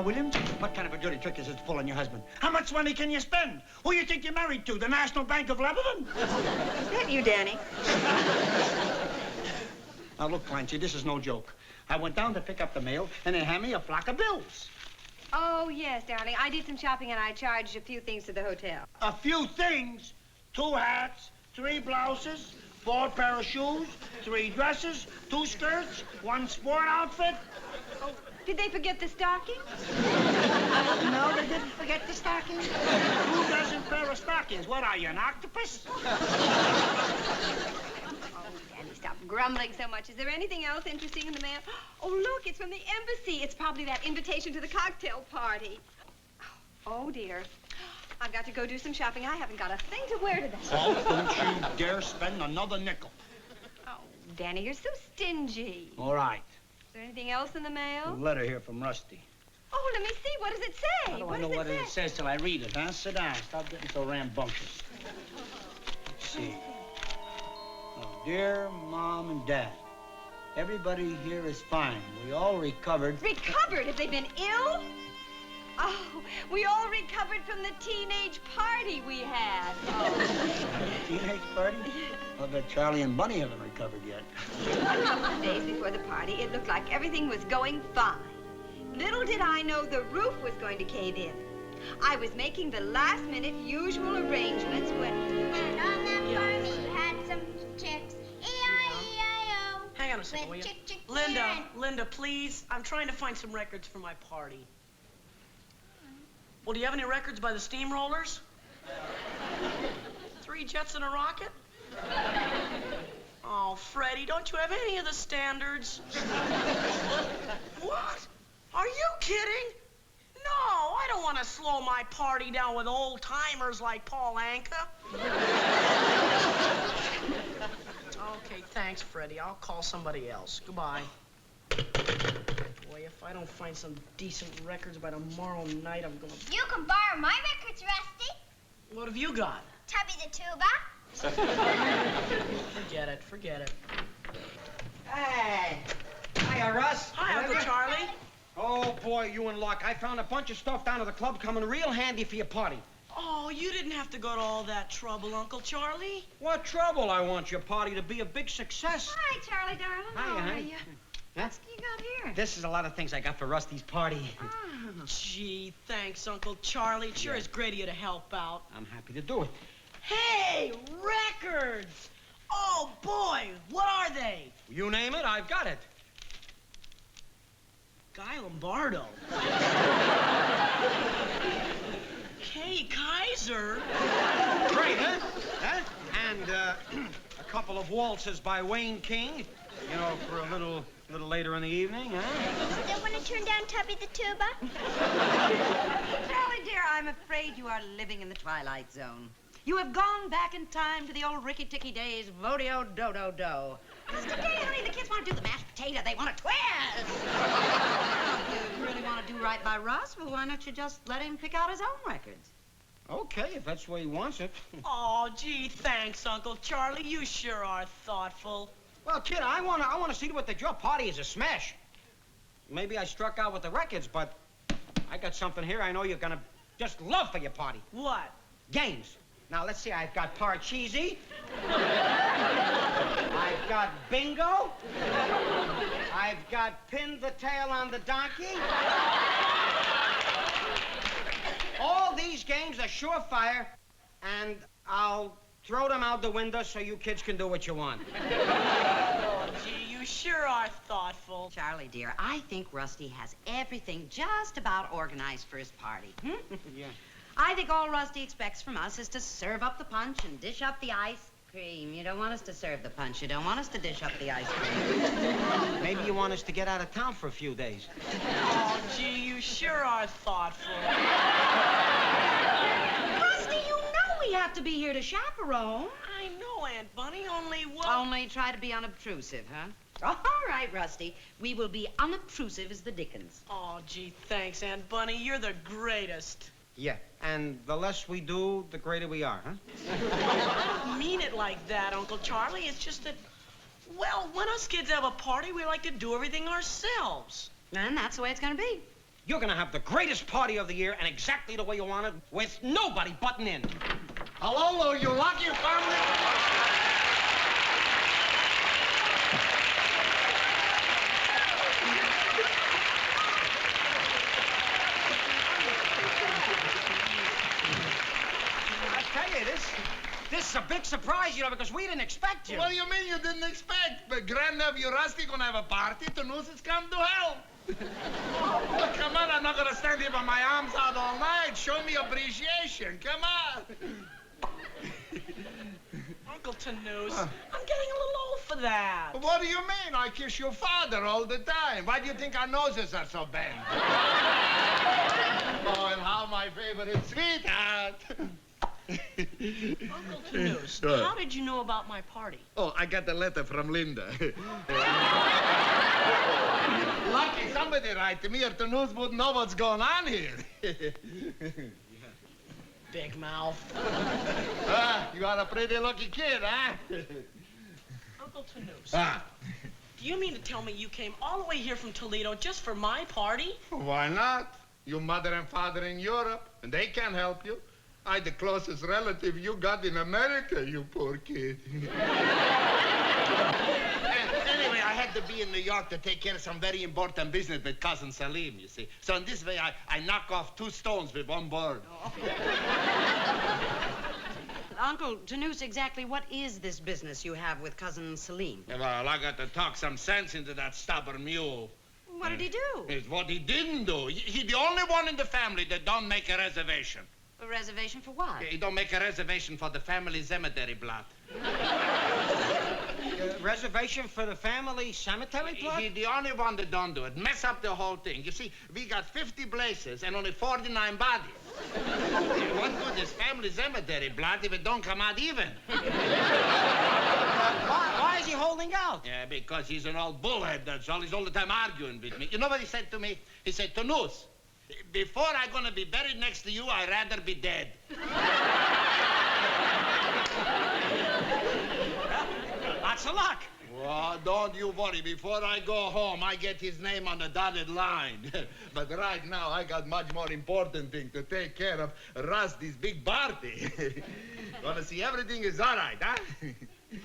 Williams, what kind of a dirty trick is it to pull on your husband? How much money can you spend? Who you think you're married to? The National Bank of Lebanon? Is that you, Danny? Now, look, Clancy, this is no joke. I went down to pick up the mail, and they hand me a flock of bills. Oh, yes, darling. I did some shopping, and I charged a few things to the hotel. A few things? 2 hats, 3 blouses, 4 pair of shoes, 3 dresses, 2 skirts, 1 sport outfit. Oh, did they forget the stockings? No, they didn't forget the stockings. Who doesn't pair of stockings? What are you, an octopus? Stop grumbling so much. Is there anything else interesting in the mail? Oh, look, it's from the embassy. It's probably that invitation to the cocktail party. Oh, dear. I've got to go do some shopping. I haven't got a thing to wear today. Oh, don't you dare spend another nickel. Oh, Danny, you're so stingy. All right. Is there anything else in the mail? A letter here from Rusty. Oh, let me see. What does it say? How do I know what it says till I read it, huh? Sit down. Stop getting so rambunctious. Let's see. Oh, dear Mom and Dad, everybody here is fine. We all recovered. Recovered? Have they been ill? Oh, we all recovered from the teenage party we had. Oh. Teenage party? I bet Charlie and Bunny haven't recovered yet. A couple of days before the party, it looked like everything was going fine. Little did I know the roof was going to cave in. I was making the last-minute usual arrangements when... And on that party had some chicks. E-I-E-I-O. Hang on a second, will you? Linda, please. I'm trying to find some records for my party. Well, do you have any records by the Steamrollers? 3 Jets and a Rocket? Oh, Freddie, don't you have any of the standards? What? Are you kidding? No, I don't want to slow my party down with old-timers like Paul Anka. Okay, thanks, Freddie. I'll call somebody else. Goodbye. Boy, if I don't find some decent records by tomorrow night, I'm gonna... You can borrow my records, Rusty. What have you got? Tubby the Tuba. Forget it. Hey. Hiya, Russ. Hi, Uncle Charlie. Oh, boy, you in luck. I found a bunch of stuff down at the club coming real handy for your party. Oh, you didn't have to go to all that trouble, Uncle Charlie. What trouble? I want your party to be a big success. Hi, Charlie, darling. Hiya, How are honey. you? Huh? What you got here? This is a lot of things I got for Rusty's party. Oh. Gee, thanks, Uncle Charlie. It sure is great of you to help out. I'm happy to do it. Hey, records! Oh, boy, what are they? You name it, I've got it. Guy Lombardo. Kay Kaiser. Great, huh? Huh? And a couple of waltzes by Wayne King. You know, for a little later in the evening, huh? Still want to turn down Tubby the Tuba? Charlie, dear, I'm afraid you are living in the Twilight Zone. You have gone back in time to the old ricky-ticky days of Vodeo-do-do-do. Because today, honey, the kids want to do the mashed potato. They want to twist. If you really want to do right by Russ, well, why don't you just let him pick out his own records? Okay, if that's the way he wants it. Oh, gee, thanks, Uncle Charlie. You sure are thoughtful. Well, kid, I wanna see to it that your party is a smash. Maybe I struck out with the records, but I got something here I know you're gonna just love for your party. What? Games. Now, let's see, I've got Parcheesi. I've got bingo. I've got pin the tail on the donkey. All these games are surefire, and I'll throw them out the window so you kids can do what you want. Oh, gee, you sure are thoughtful. Charlie, dear, I think Rusty has everything just about organized for his party. Yeah. I think all Rusty expects from us is to serve up the punch and dish up the ice cream. You don't want us to serve the punch. You don't want us to dish up the ice cream. Maybe you want us to get out of town for a few days. Oh, gee, you sure are thoughtful. Rusty, you know we have to be here to chaperone. I know, Aunt Bunny, only what? Only try to be unobtrusive, huh? All right, Rusty. We will be unobtrusive as the dickens. Oh, gee, thanks, Aunt Bunny. You're the greatest. Yeah, and the less we do, the greater we are, huh? I don't mean it like that, Uncle Charlie. It's just that, well, when us kids have a party, we like to do everything ourselves. And that's the way it's going to be. You're gonna have the greatest party of the year and exactly the way you want it, with nobody butting in. Hello, you lucky family. I tell you, this is a big surprise, you know, because we didn't expect you. What do you mean you didn't expect? But grandnephew Rusty gonna have a party. Tonoose has come to help. Oh, come on, I'm not gonna stand here with my arms out all night. Show me appreciation. Come on. Uncle Tonoose, I'm getting a little old for that. What do you mean? I kiss your father all the time. Why do you think our noses are so bent? Oh, and how my favorite sweetheart. Uncle Tonoose, how did you know about my party? Oh, I got the letter from Linda. Lucky somebody write to me or Tonoose wouldn't know what's going on here. Big mouth. You are a pretty lucky kid, huh? Uncle Tonoose, do you mean to tell me you came all the way here from Toledo just for my party? Why not? Your mother and father in Europe, and they can't help you. I'm the closest relative you got in America, you poor kid. Anyway, I had to be in New York to take care of some very important business with Cousin Salim, you see. So in this way, I knock off 2 stones with 1 bird. Uncle Tonoose, exactly what is this business you have with Cousin Salim? Well, I got to talk some sense into that stubborn mule. What did he do? It's what he didn't do. He's the only one in the family that don't make a reservation. A reservation for what? He don't make a reservation for the family cemetery plot. Reservation for the family cemetery plot? He's the only one that don't do it. Mess up the whole thing. You see, we got 50 places and only 49 bodies. What good is family cemetery plot if it don't come out even? Why is he holding out? Yeah, because he's an old bullhead, that's all. He's all the time arguing with me. You know what he said to me? He said, Tonoose, before I'm gonna be buried next to you, I'd rather be dead. Lots of luck. Well, don't you worry. Before I go home, I get his name on the dotted line. But right now, I got much more important thing to take care of. Rusty's big party. Wanna see everything is all right, huh?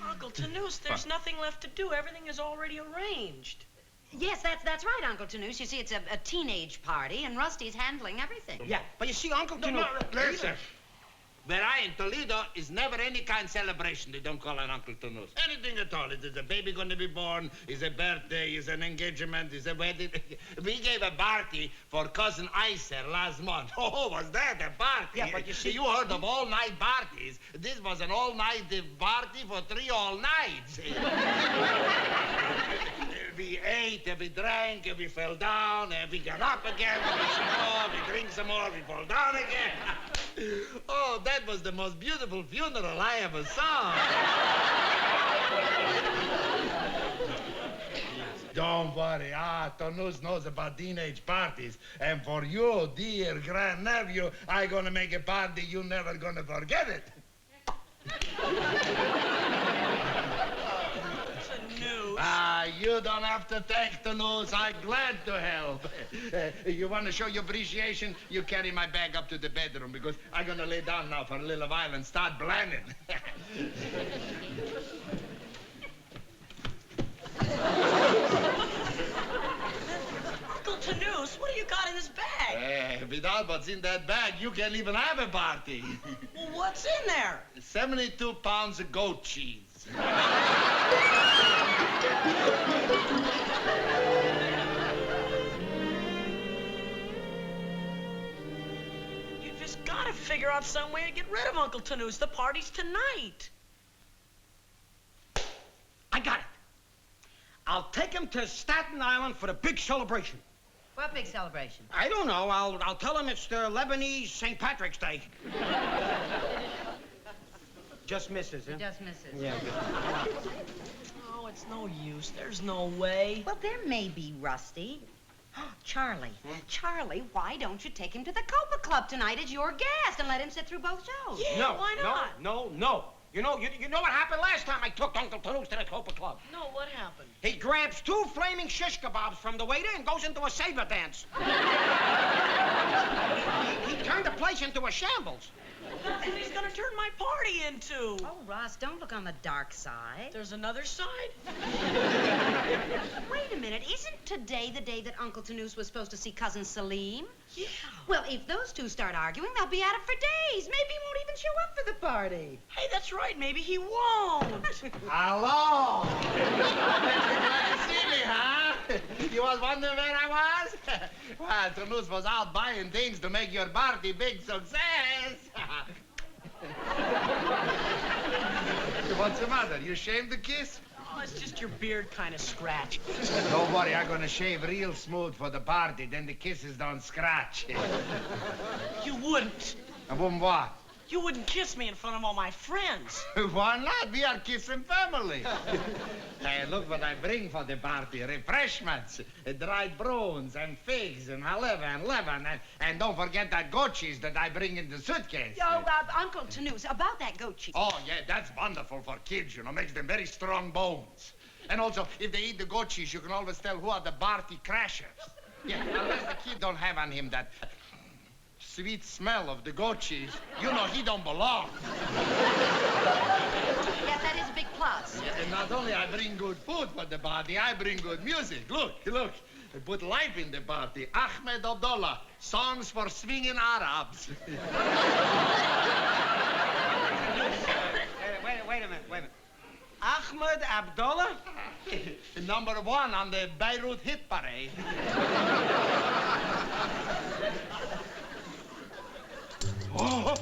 Uncle Tonoose, there's nothing left to do. Everything is already arranged. Yes, that's right, Uncle Tonoose. You see, it's a teenage party, and Rusty's handling everything. Yeah, but you see, Uncle Tonoose... Listen. Where I in Toledo is never any kind of celebration. They don't call an Uncle Tonoose. Anything at all. Is a baby going to be born? Is a birthday? Is an engagement? Is a wedding? We gave a party for Cousin Iser last month. Oh, was that a party? Yeah, but you see... You heard of all-night parties. This was an all-night party for 3 all nights. We ate, we drank, we fell down, we got up again, we eat some more, we drink some more, we fall down again. Oh, that was the most beautiful funeral I ever saw. Don't worry. Tonoose knows about teenage parties. And for you, dear grandnephew, I'm gonna make a party you're never gonna forget it. You don't have to thank Tonoose. I'm glad to help. You want to show your appreciation? You carry my bag up to the bedroom because I'm going to lay down now for a little while and start blending. Uncle Tonoose, what do you got in this bag? Without what's in that bag, you can't even have a party. Well, what's in there? 72 pounds of goat cheese. You just gotta figure out some way to get rid of Uncle Tonoose. The party's tonight. I got it. I'll take him to Staten Island for the big celebration. What big celebration? I don't know. I'll tell him it's the Lebanese St. Patrick's Day. Just misses, huh? Just misses. Yeah. Oh, it's no use. There's no way. Well, there may be, Rusty. Charlie. Charlie, why don't you take him to the Copa Club tonight as your guest and let him sit through both shows? Yeah, No, why not? no. You know what happened last time I took Uncle Tonoose to the Copa Club? No, what happened? He grabs 2 flaming shish kebabs from the waiter and goes into a saber dance. he turned the place into a shambles. That's what he's gonna turn my party into. Oh, Ross, don't look on the dark side. There's another side? Wait a minute. Isn't today the day that Uncle Tonoose was supposed to see Cousin Salim? Yeah. Well, if those two start arguing, they'll be at it for days. Maybe he won't even show up for the party. Hey, that's right. Maybe he won't. Hello! Glad to see me, huh? You was wondering where I was? Well, Tonoose was out buying things to make your party big success. What's the matter? You shaved the kiss? Oh, it's just your beard kind of scratched. Don't worry, I'm gonna shave real smooth for the party, then the kisses don't scratch. You wouldn't. I wouldn't what? You wouldn't kiss me in front of all my friends. Why not? We are kissing family. Hey, look what I bring for the party. Refreshments, dried prunes and figs and haleva and lemon. And don't forget that goat cheese that I bring in the suitcase. Oh, Uncle Tonoose, about that goat cheese. Oh, yeah, that's wonderful for kids, you know, makes them very strong bones. And also, if they eat the goat cheese, you can always tell who are the party crashers. Yeah, unless the kid don't have on him that sweet smell of the goat cheese, you know he don't belong. Yes, that is a big plus. Yeah, and not only I bring good food for the party, I bring good music. Look. I put life in the party. Ahmed Abdullah, songs for swinging Arabs. Wait a minute. Ahmed Abdullah? #1 on the Beirut hit parade. Oh!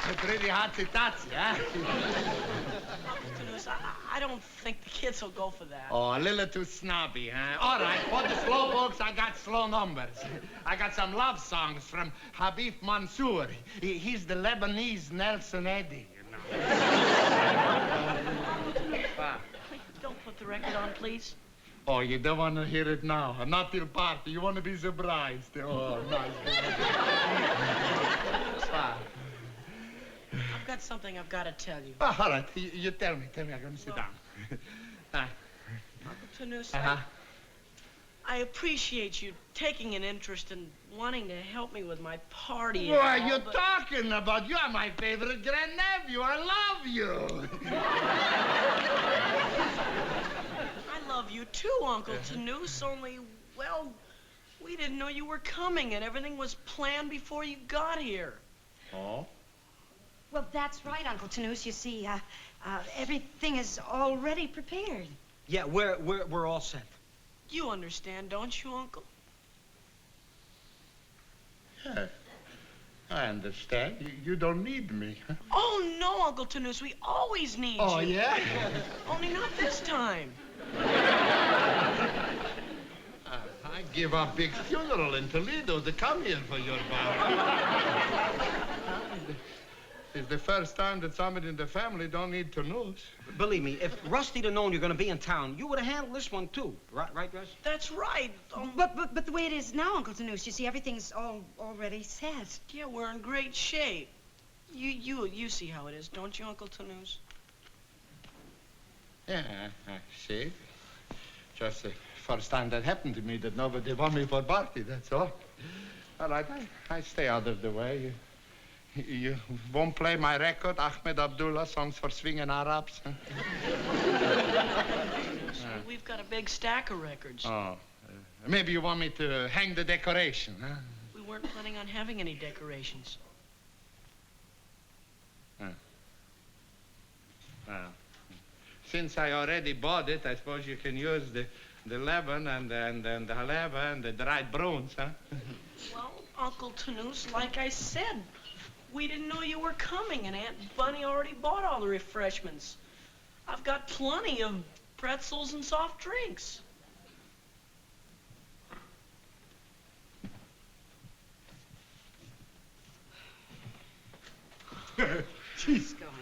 It's really hotsy-totsy, huh? Tonoose, I don't think the kids will go for that. Oh, a little too snobby, huh? All right, for the slow books, I got slow numbers. I got some love songs from Habib Mansour. He's the Lebanese Nelson Eddy, you know. Don't put the record on, please. Oh, you don't want to hear it now. Not till party. You want to be surprised. Oh, nice. I've got something I've got to tell you. Oh, all right, you tell me. I'm going to sit down. Uncle Tonoose, Uh-huh. I appreciate you taking an interest in wanting to help me with my party. What and are all, you but talking about? You are my favorite grandnephew. I love you. I love you too, Uncle Tonoose, only, well, we didn't know you were coming and everything was planned before you got here. Oh? Well, that's right, Uncle Tonoose. You see, everything is already prepared. Yeah, we're all set. You understand, don't you, Uncle? Yeah, I understand. You don't need me. Huh? Oh, no, Uncle Tonoose, we always need Oh, you. yeah? Only not this time. I give a big funeral in Toledo to come here for your party. It's the first time that somebody in the family don't need Tonoose. Believe me, if Rusty'd have known you're going to be in town, you would have handled this one, too. Right, Russ? That's right. But the way it is now, Uncle Tonoose, you see, everything's already set. Yeah, we're in great shape. You see how it is, don't you, Uncle Tonoose? Yeah, I see. Just the first time that happened to me that nobody want me for party, that's all. All right, I stay out of the way. You won't play my record, Ahmed Abdullah, Songs for Swinging Arabs? Huh? We've got a big stack of records. Oh, maybe you want me to hang the decoration, huh? We weren't planning on having any decorations. Well, since I already bought it, I suppose you can use the lemon and the haleva and the dried prunes, huh? Well, Uncle Tonoose, like I said, We didn't know you were coming, and Aunt Bunny already bought all the refreshments. I've got plenty of pretzels and soft drinks. She's going.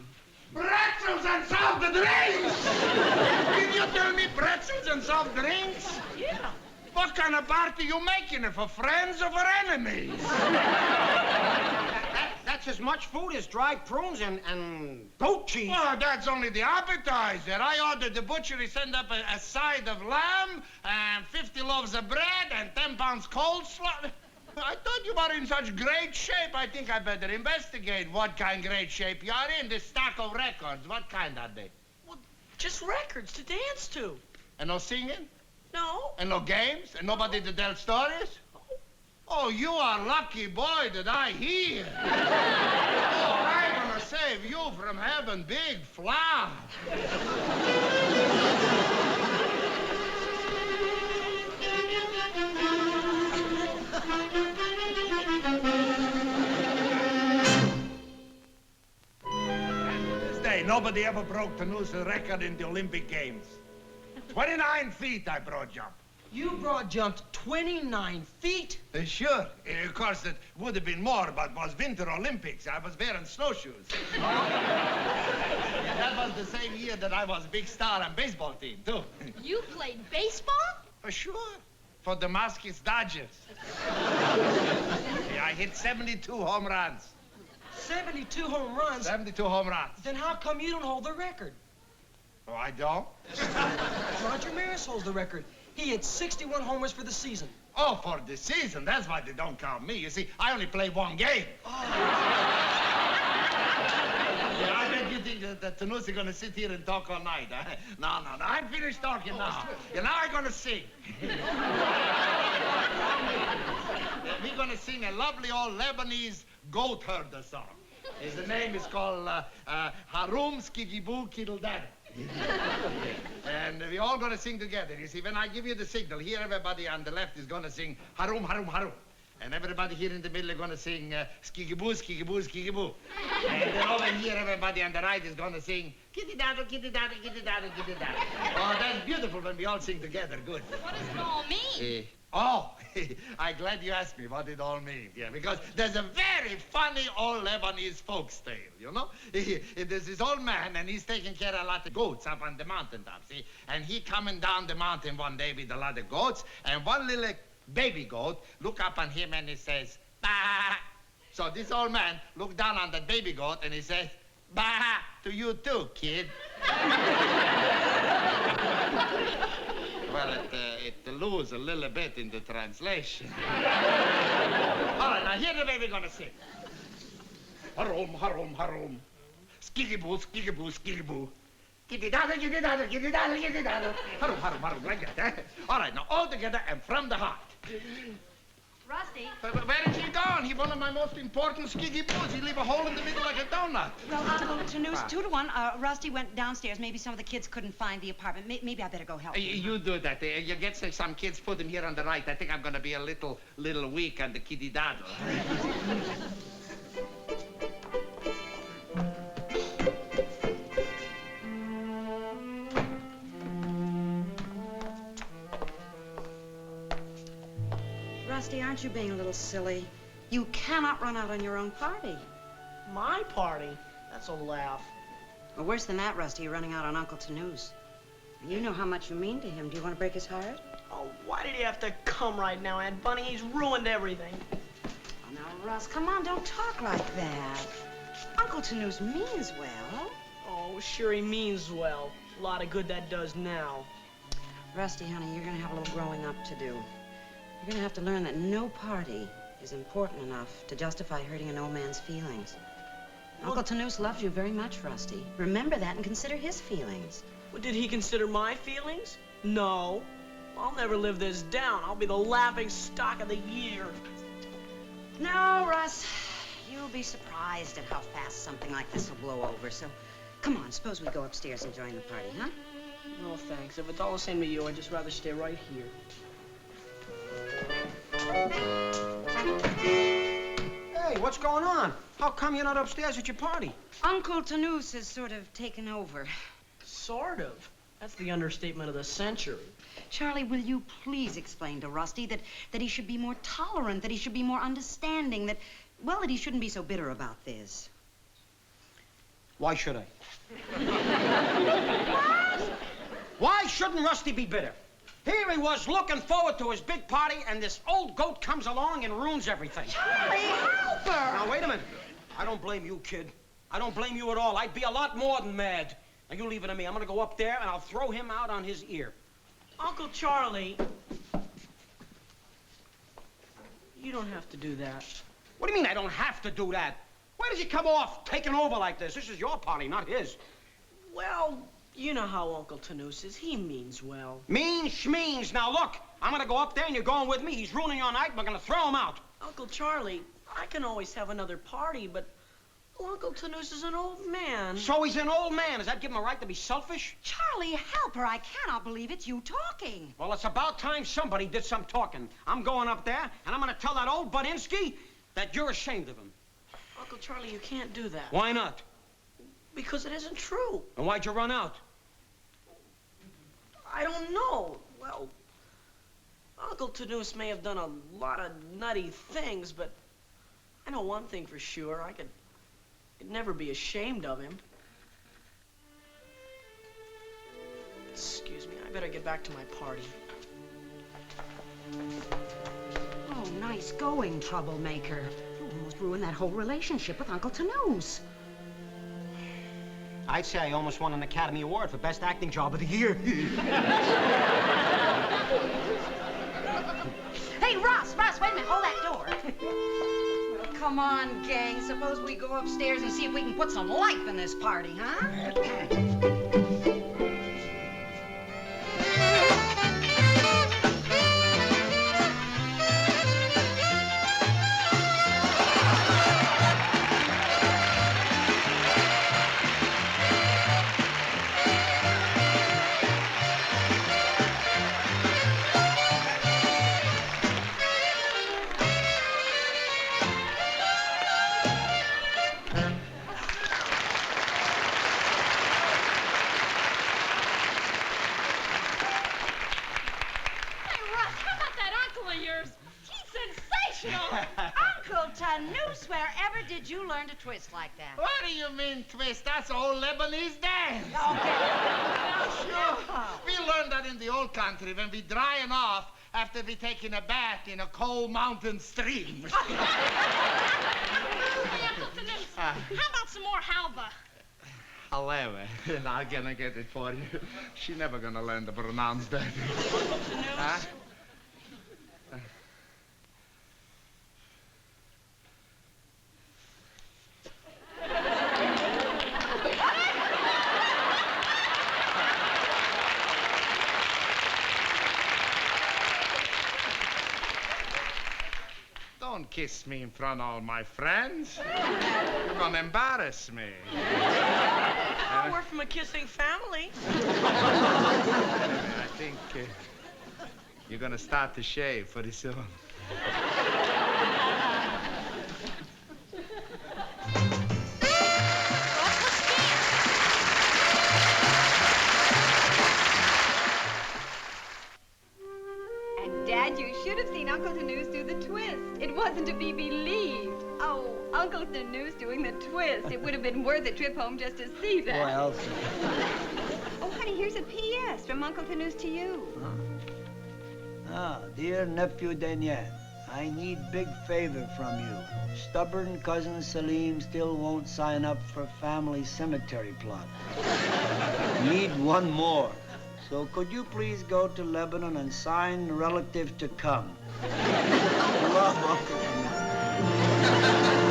Pretzels and soft drinks! Did you tell me pretzels and soft drinks? Yeah. What kind of party you making? For friends or for enemies? That's as much food as dried prunes and goat cheese. Oh, that's only the appetizer. I ordered the butchery send up a side of lamb and 50 loaves of bread and 10 pounds coleslaw. I thought you were in such great shape. I think I better investigate what kind of great shape you are in. This stack of records, what kind are they? Well, just records to dance to. And no singing? No. And no games? And nobody to tell stories? Oh, you are lucky boy that I hear. Oh, I'm gonna save you from having big flour. This day, nobody ever broke Tonoose's record in the Olympic Games. 29 feet I broad jump. You broad jumped 29 feet? Sure. Of course, it would have been more, but it was Winter Olympics. I was wearing snowshoes. Yeah, that was the same year that I was big star on baseball team, too. You played baseball? Sure. For the Muskie Dodgers. Yeah, I hit 72 home runs. 72 home runs? 72 home runs. Then how come you don't hold the record? Oh, I don't? Roger Maris holds the record. He hit 61 homers for the season. Oh, for the season. That's why they don't count me. You see, I only play one game. Oh. Yeah, I bet you think that Tonoose is going to sit here and talk all night. Huh? No. I'm finished talking now. Yeah, now I'm going to sing. We're going to sing a lovely old Lebanese goat herder song. The name is called Harum Skigiboo Kiddledaddy. And we're all going to sing together. You see, when I give you the signal, here everybody on the left is going to sing Harum, Harum, Harum. And everybody here in the middle are going to sing Skigiboo, Skigiboo, Skigiboo. And then over here, everybody on the right is going to sing Kitty Daddle, Kitty Daddle, Kitty Daddle, Kitty Daddle. Oh, that's beautiful when we all sing together. Good. What does it all mean? I'm glad you asked me what it all means. Yeah, because there's a very funny old Lebanese folks tale, you know? There's this old man, and he's taking care of a lot of goats up on the mountaintop, see? And he coming down the mountain one day with a lot of goats, and one little baby goat look up on him and he says, bah. So this old man looked down on that baby goat and he says, bah, to you too, kid. Well, it lose a little bit in the translation. All right, now here's the way we're gonna sing. Harum, harum, harum. Skigiboo, skigiboo, skigiboo. Giddy-daddle, giddy-daddle, giddy-daddle, giddy-daddle. Harum, harum, harum, like that, eh? All right, now all together and from the heart. Rusty. Where is he gone? He's one of my most important skigiboos. He leave a hole in the middle like a donut. Well, Uncle Tonoose, 2 to 1. Rusty went downstairs. Maybe some of the kids couldn't find the apartment. Maybe I better go help him. You do that. You get some kids, put them here on the right. I think I'm going to be a little weak on the kitty daddle. Rusty, aren't you being a little silly? You cannot run out on your own party. My party? That's a laugh. Or worse than that, Rusty, you're running out on Uncle Tonoose. You know how much you mean to him. Do you want to break his heart? Oh, why did he have to come right now, Aunt Bunny? He's ruined everything. Oh, now, Russ, come on, don't talk like that. Uncle Tonoose means well. Oh, sure he means well. A lot of good that does now. Rusty, honey, you're going to have a little growing up to do. You're going to have to learn that no party is important enough to justify hurting an old man's feelings. Well, Uncle Tonoose loves you very much, Rusty. Remember that and consider his feelings. well, did he consider my feelings? No. I'll never live this down. I'll be the laughing stock of the year. No, Russ. You'll be surprised at how fast something like this will blow over. So, come on, suppose we go upstairs and join the party, huh? No, thanks. If it's all the same to you, I'd just rather stay right here. Hey, what's going on? How come you're not upstairs at your party? Uncle Tonoose has sort of taken over. Sort of. That's the understatement of the century. Charlie, will you please explain to Rusty that he should be more tolerant, that he should be more understanding, that he shouldn't be so bitter about this. Why should I? Why shouldn't Rusty be bitter? Here he was looking forward to his big party, and this old goat comes along and ruins everything. Charlie, help her! Now, wait a minute. I don't blame you, kid. I don't blame you at all. I'd be a lot more than mad. Now, you leave it to me. I'm gonna go up there, and I'll throw him out on his ear. Uncle Charlie, you don't have to do that. What do you mean I don't have to do that? Why does he come off taking over like this? This is your party, not his. Well, you know how Uncle Tonoose is. He means well. Mean schmeans. Now, look, I'm gonna go up there, and you're going with me. He's ruining your night, and we're gonna throw him out. Uncle Charlie, I can always have another party, but Uncle Tonoose is an old man. So he's an old man. Does that give him a right to be selfish? Charlie, help her. I cannot believe it's you talking. Well, it's about time somebody did some talking. I'm going up there, and I'm gonna tell that old Budinsky that you're ashamed of him. Uncle Charlie, you can't do that. Why not? Because it isn't true. And why'd you run out? I don't know. Well, Uncle Tonoose may have done a lot of nutty things, but I know one thing for sure. I could never be ashamed of him. Excuse me, I better get back to my party. Oh, nice going, troublemaker. You almost ruined that whole relationship with Uncle Tonoose. I'd say I almost won an Academy Award for Best Acting Job of the Year. Hey, Russ, wait a minute. Hold that door. Well, come on, gang. Suppose we go upstairs and see if we can put some life in this party, huh? Uncle Tonoose, wherever did you learn to twist like that? What do you mean, twist? That's old Lebanese dance. Okay. Sure. We learned that in the old country when we drying off after we taking a bath in a cold mountain stream. Hey, Uncle Tonoose, how about some more halva? However, I'm gonna get it for you. She never gonna learn to pronounce that. Uncle Tonoose? Huh? Don't kiss me in front of all my friends. You're gonna embarrass me. We're from a kissing family. I think you're gonna start to shave pretty soon. Dad, you should have seen Uncle Tonoose do the twist. It wasn't to be believed. Oh, Uncle Tonoose doing the twist. It would have been worth a trip home just to see that. Well, Oh, honey, here's a P.S. from Uncle Tonoose to you. Dear nephew Daniel, I need big favor from you. Stubborn cousin Salim still won't sign up for family cemetery plot. Need one more. So could you please go to Lebanon and sign relative to come? Love, Uncle Tonoose.